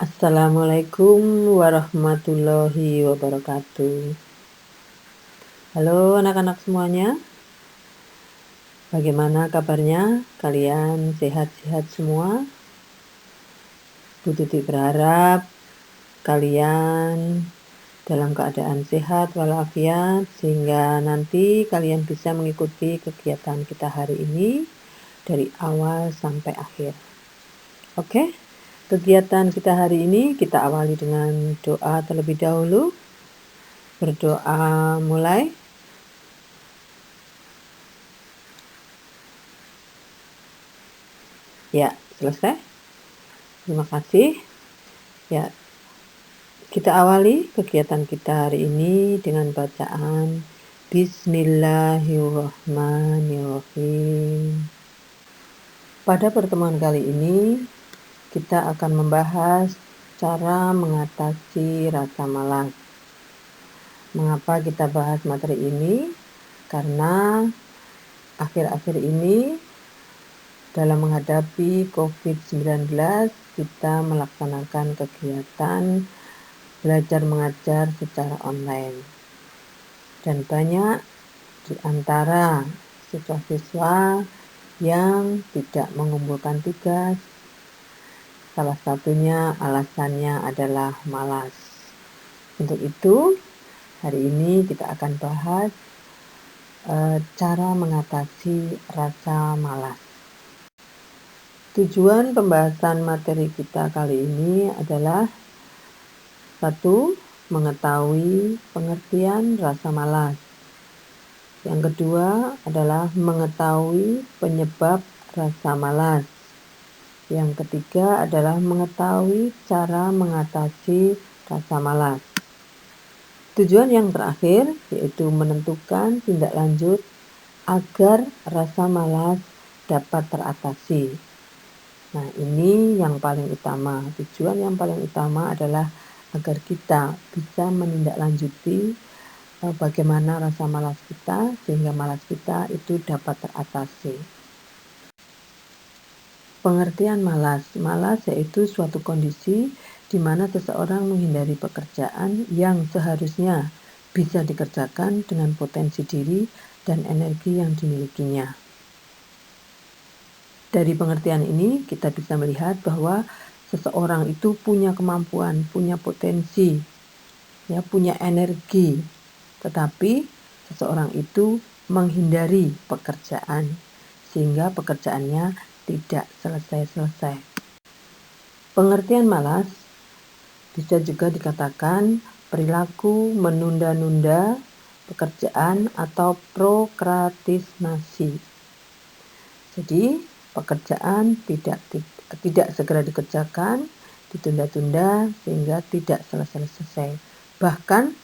Assalamualaikum warahmatullahi wabarakatuh. Halo anak-anak semuanya, bagaimana kabarnya? Kalian sehat-sehat semua? Bu Tuti berharap kalian dalam keadaan sehat walafiat sehingga nanti kalian bisa mengikuti kegiatan kita hari ini dari awal sampai akhir. Oke? Kegiatan kita hari ini kita awali dengan doa terlebih dahulu. Berdoa mulai. Ya, selesai. Terima kasih. Ya, kita awali kegiatan kita hari ini dengan bacaan Bismillahirrahmanirrahim. Pada pertemuan kali ini kita akan membahas cara mengatasi rasa malas. Mengapa kita bahas materi ini? Karena akhir-akhir ini dalam menghadapi COVID-19 kita melaksanakan kegiatan belajar mengajar secara online. Dan banyak di antara siswa-siswa yang tidak mengumpulkan tugas. Salah satunya alasannya adalah malas. Untuk itu, hari ini kita akan bahas cara mengatasi rasa malas. Tujuan pembahasan materi kita kali ini adalah 1. Mengetahui pengertian rasa malas. Yang kedua adalah mengetahui penyebab rasa malas. Yang ketiga adalah mengetahui cara mengatasi rasa malas. Tujuan yang terakhir yaitu menentukan tindak lanjut agar rasa malas dapat teratasi. Nah, ini yang paling utama. Tujuan yang paling utama adalah agar kita bisa menindaklanjuti bagaimana rasa malas kita sehingga malas kita itu dapat teratasi. Pengertian malas. Malas yaitu suatu kondisi di mana seseorang menghindari pekerjaan yang seharusnya bisa dikerjakan dengan potensi diri dan energi yang dimilikinya. Dari pengertian ini kita bisa melihat bahwa seseorang itu punya kemampuan, punya potensi, ya, punya energi, tetapi seseorang itu menghindari pekerjaan sehingga pekerjaannya tidak selesai-selesai. Pengertian malas bisa juga dikatakan perilaku menunda-nunda pekerjaan atau prokrastinasi. Jadi, pekerjaan tidak segera dikerjakan, ditunda-tunda sehingga tidak selesai-selesai. Bahkan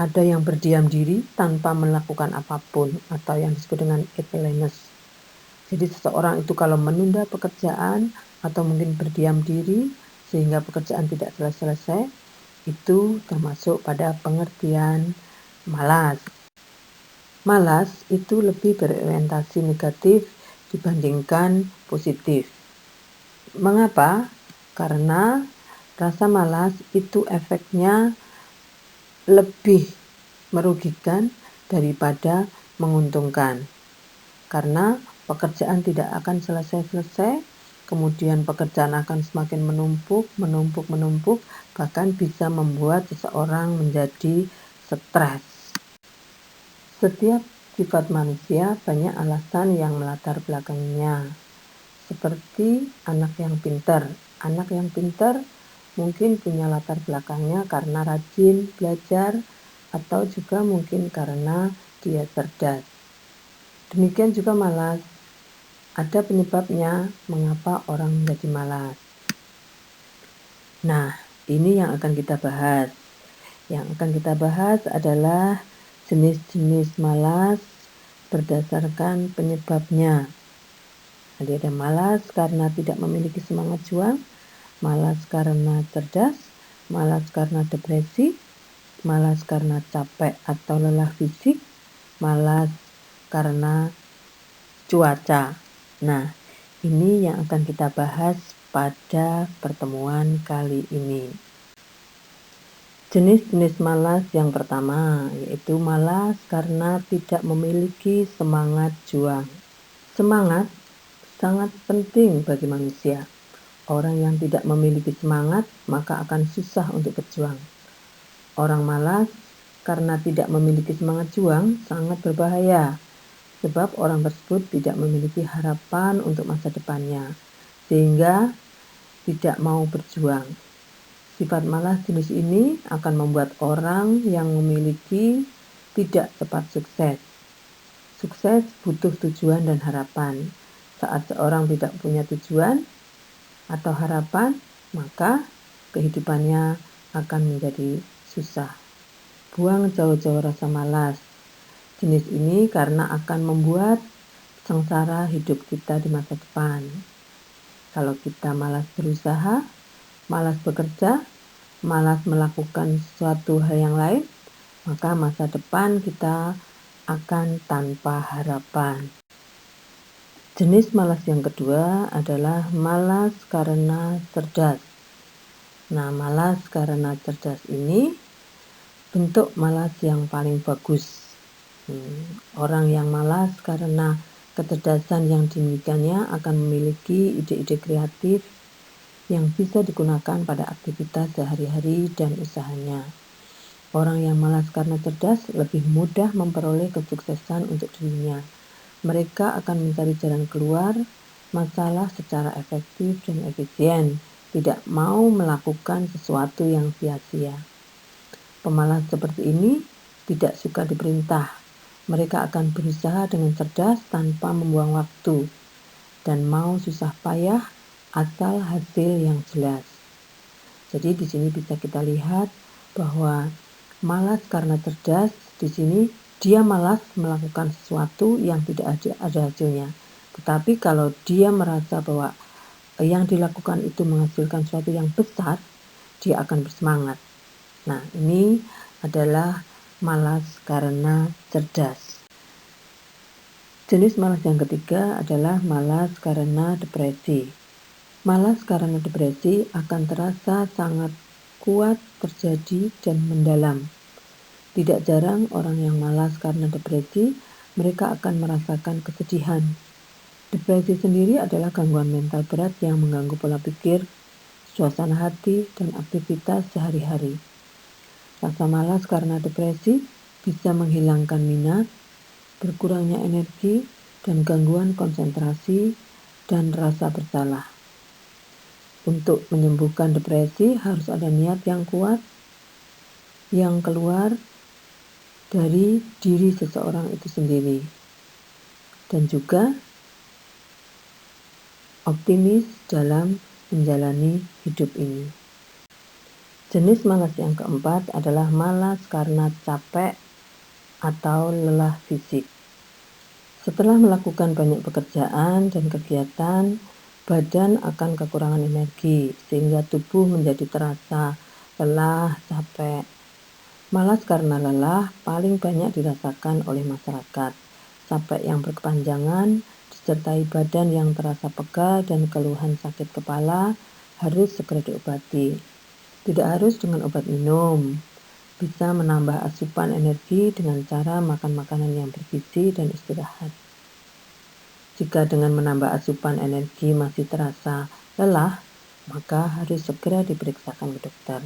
ada yang berdiam diri tanpa melakukan apapun atau yang disebut dengan idleness. Jadi seseorang itu kalau menunda pekerjaan atau mungkin berdiam diri sehingga pekerjaan tidak selesai-selesai, itu termasuk pada pengertian malas. Malas itu lebih berorientasi negatif dibandingkan positif. Mengapa? Karena rasa malas itu efeknya lebih merugikan daripada menguntungkan. Karena pekerjaan tidak akan selesai-selesai, kemudian pekerjaan akan semakin menumpuk, bahkan bisa membuat seseorang menjadi stres. Setiap sifat manusia banyak alasan yang melatar belakangnya. Seperti anak yang pintar. Anak yang pintar mungkin punya latar belakangnya karena rajin belajar atau juga mungkin karena dia cerdas. Demikian juga malas. Ada penyebabnya mengapa orang menjadi malas. Nah, ini yang akan kita bahas. Yang akan kita bahas adalah jenis-jenis malas berdasarkan penyebabnya. Ada malas karena tidak memiliki semangat juang, malas karena cerdas, malas karena depresi, malas karena capek atau lelah fisik, malas karena cuaca. Nah, ini yang akan kita bahas pada pertemuan kali ini. Jenis-jenis malas yang pertama yaitu malas karena tidak memiliki semangat juang. Semangat sangat penting bagi manusia. Orang yang tidak memiliki semangat maka akan susah untuk berjuang. Orang malas karena tidak memiliki semangat juang sangat berbahaya, sebab orang tersebut tidak memiliki harapan untuk masa depannya, sehingga tidak mau berjuang. Sifat malas jenis ini akan membuat orang yang memiliki tidak cepat sukses. Sukses butuh tujuan dan harapan. Saat seorang tidak punya tujuan atau harapan, maka kehidupannya akan menjadi susah. Buang jauh-jauh rasa malas. Jenis ini karena akan membuat sengsara hidup kita di masa depan. Kalau kita malas berusaha, malas bekerja, malas melakukan sesuatu hal yang lain, maka masa depan kita akan tanpa harapan. Jenis malas yang kedua adalah malas karena cerdas. Nah, malas karena cerdas ini bentuk malas yang paling bagus. Orang yang malas karena kecerdasan yang dimilikinya akan memiliki ide-ide kreatif yang bisa digunakan pada aktivitas sehari-hari dan usahanya. Orang yang malas karena cerdas lebih mudah memperoleh kesuksesan untuk dirinya. Mereka akan mencari jalan keluar masalah secara efektif dan efisien, tidak mau melakukan sesuatu yang sia-sia. Pemalas seperti ini tidak suka diperintah. Mereka akan berusaha dengan cerdas tanpa membuang waktu dan mau susah payah asal hasil yang jelas. Jadi di sini bisa kita lihat bahwa malas karena cerdas di sini dia malas melakukan sesuatu yang tidak ada hasilnya. Tetapi kalau dia merasa bahwa yang dilakukan itu menghasilkan sesuatu yang besar, dia akan bersemangat. Nah, ini adalah malas karena cerdas. Jenis malas yang ketiga adalah malas karena depresi. Malas karena depresi akan terasa sangat kuat terjadi dan mendalam. Tidak jarang orang yang malas karena depresi, mereka akan merasakan kesedihan. Depresi sendiri adalah gangguan mental berat yang mengganggu pola pikir, suasana hati, dan aktivitas sehari-hari. Rasa malas karena depresi bisa menghilangkan minat, berkurangnya energi, dan gangguan konsentrasi dan rasa bersalah. Untuk menyembuhkan depresi harus ada niat yang kuat yang keluar dari diri seseorang itu sendiri dan juga optimis dalam menjalani hidup ini. Jenis malas yang keempat adalah malas karena capek atau lelah fisik. Setelah melakukan banyak pekerjaan dan kegiatan, badan akan kekurangan energi sehingga tubuh menjadi terasa lelah, capek. Malas karena lelah paling banyak dirasakan oleh masyarakat. Capek yang berkepanjangan disertai badan yang terasa pegal dan keluhan sakit kepala harus segera diobati. Tidak harus dengan obat minum. Bisa menambah asupan energi dengan cara makan makanan yang bergizi dan istirahat. Jika dengan menambah asupan energi masih terasa lelah, maka harus segera diperiksakan ke dokter.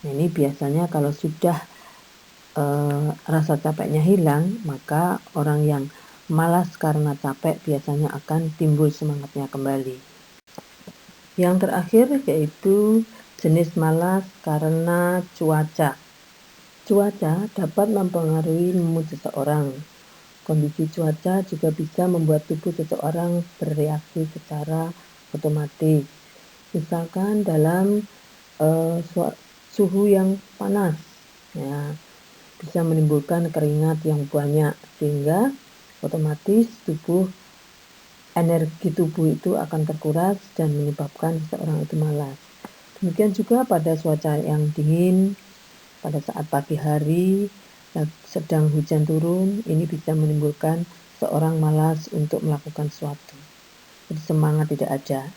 Nah, ini biasanya kalau sudah rasa capeknya hilang, maka orang yang malas karena capek biasanya akan timbul semangatnya kembali. Yang terakhir yaitu jenis malas karena cuaca. Cuaca dapat mempengaruhi mood seseorang. Kondisi cuaca juga bisa membuat tubuh seseorang bereaksi secara otomatis. Misalkan dalam suhu yang panas, ya, bisa menimbulkan keringat yang banyak sehingga otomatis energi tubuh itu akan terkuras dan menyebabkan seseorang itu malas. Demikian juga pada cuaca yang dingin, pada saat pagi hari sedang hujan turun, ini bisa menimbulkan seorang malas untuk melakukan sesuatu. Jadi semangat tidak ada.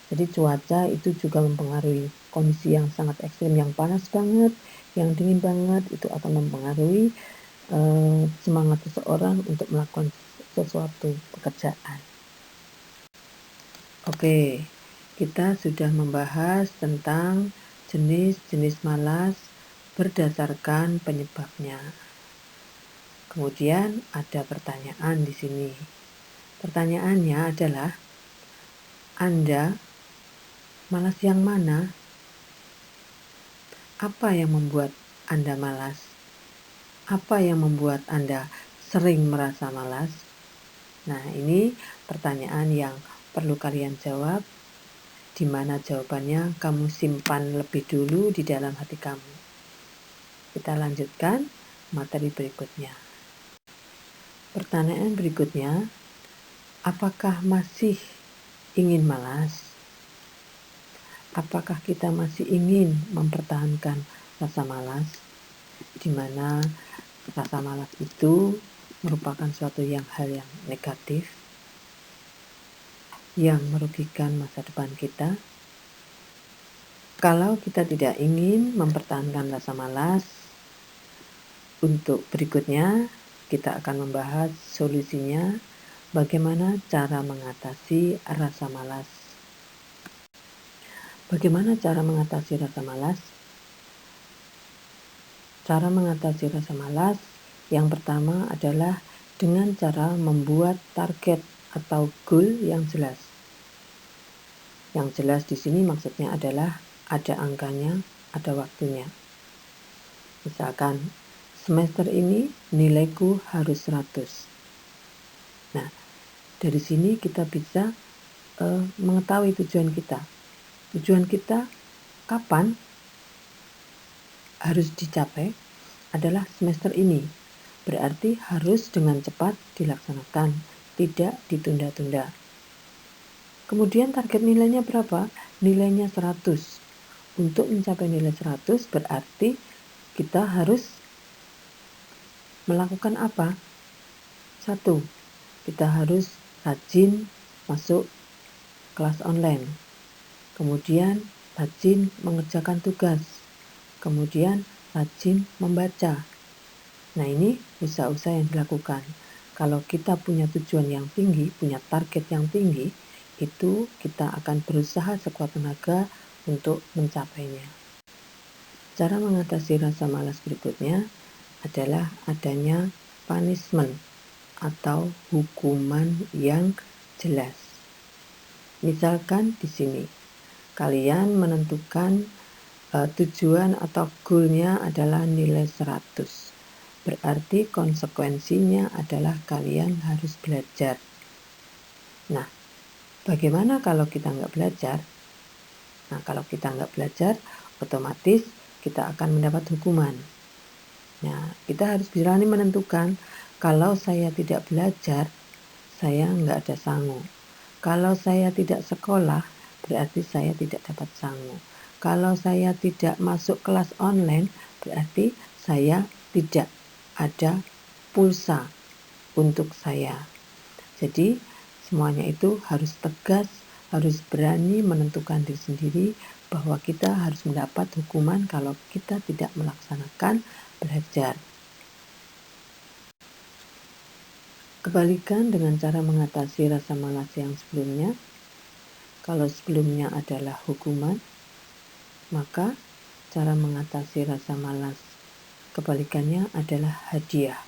Jadi cuaca itu juga mempengaruhi kondisi yang sangat ekstrim, yang panas banget, yang dingin banget, itu akan mempengaruhi semangat seseorang untuk melakukan sesuatu pekerjaan. Oke, kita sudah membahas tentang jenis-jenis malas berdasarkan penyebabnya. Kemudian ada pertanyaan di sini. Pertanyaannya adalah, Anda malas yang mana? Apa yang membuat Anda malas? Apa yang membuat Anda sering merasa malas? Nah, ini pertanyaan yang perlu kalian jawab, di mana jawabannya kamu simpan lebih dulu di dalam hati kamu. Kita lanjutkan materi berikutnya. Pertanyaan berikutnya, apakah masih ingin malas? Apakah kita masih ingin mempertahankan rasa malas, di mana rasa malas itu merupakan suatu hal yang negatif, yang merugikan masa depan kita? Kalau kita tidak ingin mempertahankan rasa malas, untuk berikutnya kita akan membahas solusinya, bagaimana cara mengatasi rasa malas. Bagaimana cara mengatasi rasa malas? Cara mengatasi rasa malas yang pertama adalah dengan cara membuat target atau goal yang jelas. Yang jelas di sini maksudnya adalah ada angkanya, ada waktunya. Misalkan semester ini nilaiku harus 100. Nah, dari sini kita bisa mengetahui tujuan kita. Tujuan kita kapan harus dicapai adalah semester ini. Berarti harus dengan cepat dilaksanakan, tidak ditunda-tunda. Kemudian target nilainya berapa? Nilainya 100. Untuk mencapai nilai 100 berarti kita harus melakukan apa? 1. Kita harus rajin masuk kelas online. Kemudian rajin mengerjakan tugas. Kemudian rajin membaca. Nah, ini usaha-usaha yang dilakukan. Kalau kita punya tujuan yang tinggi, punya target yang tinggi, itu kita akan berusaha sekuat tenaga untuk mencapainya. Cara mengatasi rasa malas berikutnya adalah adanya punishment atau hukuman yang jelas. Misalkan di sini, kalian menentukan tujuan atau goalnya adalah nilai 100. Berarti konsekuensinya adalah kalian harus belajar. Nah, bagaimana kalau kita nggak belajar? Nah, kalau kita nggak belajar, otomatis kita akan mendapat hukuman. Nah, kita harus berani menentukan, kalau saya tidak belajar, saya nggak ada sangu. Kalau saya tidak sekolah, berarti saya tidak dapat sangu. Kalau saya tidak masuk kelas online, berarti saya tidak ada pulsa untuk saya. Jadi, semuanya itu harus tegas, harus berani menentukan diri sendiri bahwa kita harus mendapat hukuman kalau kita tidak melaksanakan belajar. Kebalikan dengan cara mengatasi rasa malas yang sebelumnya. Kalau sebelumnya adalah hukuman, maka cara mengatasi rasa malas kebalikannya adalah hadiah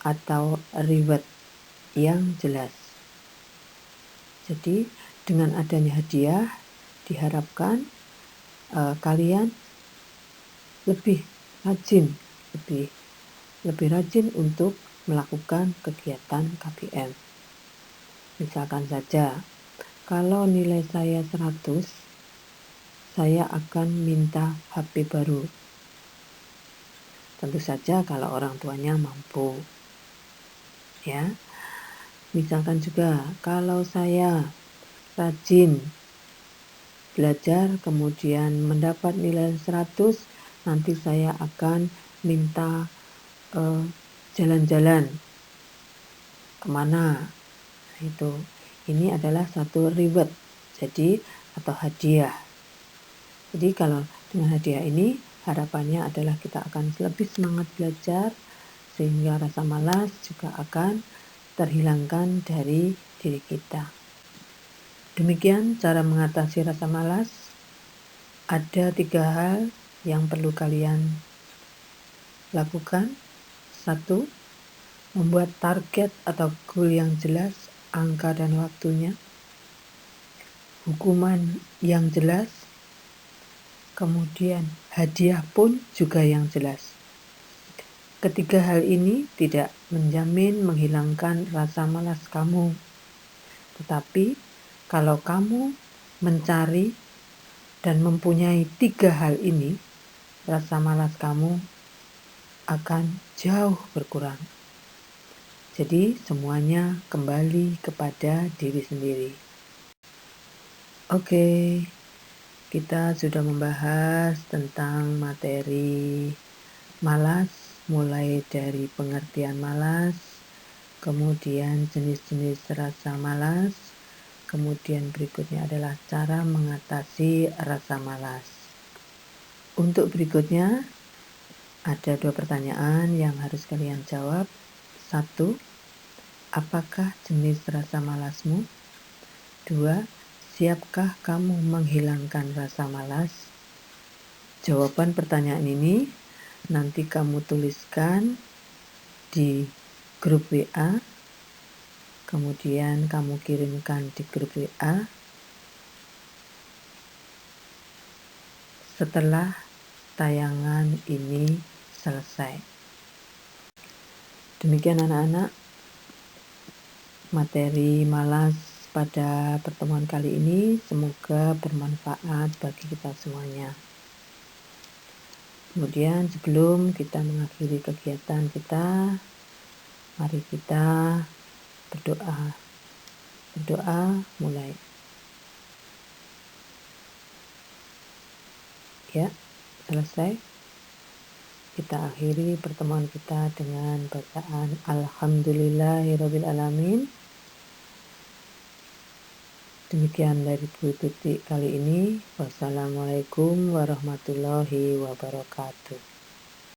atau reward yang jelas. Jadi dengan adanya hadiah diharapkan kalian lebih rajin untuk melakukan kegiatan KBM. Misalkan saja, kalau nilai saya 100, saya akan minta HP baru. Tentu saja kalau orang tuanya mampu. Ya. Misalkan juga, kalau saya rajin belajar kemudian mendapat nilai 100, nanti saya akan minta jalan-jalan kemana. Itu ini adalah satu reward Jadi atau hadiah. Jadi kalau dengan hadiah ini harapannya adalah kita akan lebih semangat belajar sehingga rasa malas juga akan terhilangkan dari diri kita. Demikian cara mengatasi rasa malas. Ada 3 hal yang perlu kalian lakukan. 1. Membuat target atau goal yang jelas, angka dan waktunya. Hukuman yang jelas. Kemudian hadiah pun juga yang jelas. Ketiga hal ini tidak menjamin menghilangkan rasa malas kamu. Tetapi kalau kamu mencari dan mempunyai 3 hal ini, rasa malas kamu akan jauh berkurang. Jadi semuanya kembali kepada diri sendiri. Oke, kita sudah membahas tentang materi malas, mulai dari pengertian malas, kemudian jenis-jenis rasa malas, kemudian berikutnya adalah cara mengatasi rasa malas. Untuk berikutnya, ada 2 pertanyaan yang harus kalian jawab. 1. Apakah jenis rasa malasmu? 2. Siapkah kamu menghilangkan rasa malas? Jawaban pertanyaan ini nanti kamu tuliskan di grup WA, kemudian kamu kirimkan di grup WA setelah tayangan ini selesai. Demikian anak-anak, materi malas pada pertemuan kali ini semoga bermanfaat bagi kita semuanya. Kemudian sebelum kita mengakhiri kegiatan kita, mari kita berdoa. Berdoa mulai. Ya, selesai. Kita akhiri pertemuan kita dengan bacaan Alhamdulillahirrabbilalamin. Demikian dari Bu Tuti kali ini. Wassalamualaikum warahmatullahi wabarakatuh.